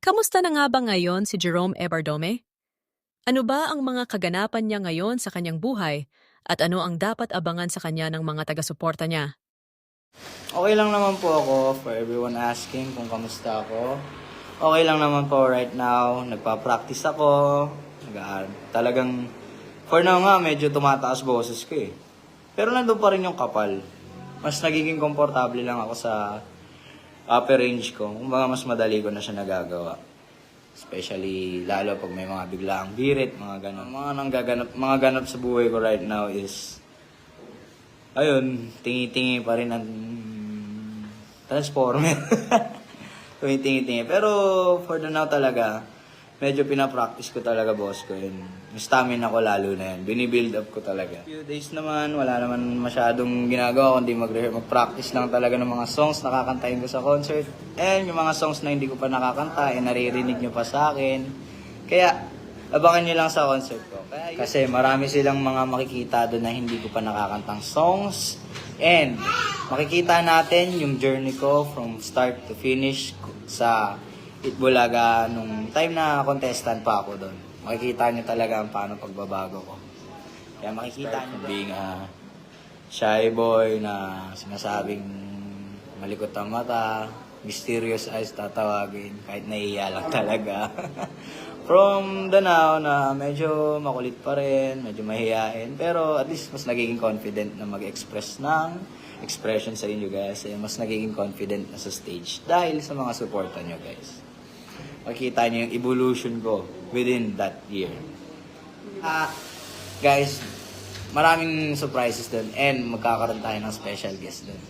Kamusta na nga ba ngayon si Jerome Ebardome? Ano ba ang mga kaganapan niya ngayon sa kanyang buhay at ano ang dapat abangan sa kanya ng mga taga-suporta niya? Okay lang naman po ako for everyone asking kung kamusta ako. Okay lang naman po right now. Nagpa-practice ako. Nag-aaral. Talagang for now nga medyo tumataas boses ko eh. Pero nandun pa rin yung kapal. Mas nagiging komportable lang ako sa upper range ko. Kumbaga mas madali ko na siya nagagawa. Especially lalo pag may mga biglaang birit, mga ganun. Mga ganap sa buhay ko right now is ayun, tingi-tingi pa rin ang transformer. Tingi-tingi. Pero for the now talaga, medyo pinapractice ko talaga boss ko yun. Yung stamina ko lalo na yun. Binibuild up ko talaga. Few days naman, wala naman masyadong ginagawa kundi mag-practice lang talaga ng mga songs na kakantahin ko sa concert. And yung mga songs na hindi ko pa nakakanta, naririnig nyo pa sa akin. Kaya, abangan nyo lang sa concert ko. Kasi marami silang mga makikita doon na hindi ko pa nakakantang songs. And makikita natin yung journey ko from start to finish sa Itbulaga nung time na contestant pa ako doon. Makikita nyo talaga ang paano pagbabago ko. Kaya makikita nyo being a shy boy na sinasabing malikot ang mata, mysterious eyes tatawagin, kahit nahihiya lang talaga. From the now na medyo makulit pa rin, medyo mahihain, pero at least mas nagiging confident na mag-express ng expression sa inyo guys. Mas nagiging confident na sa stage dahil sa mga supportan nyo guys. Makikita nyo yung evolution ko within that year. Guys, maraming surprises dun and magkakaroon tayo ng special guest dun.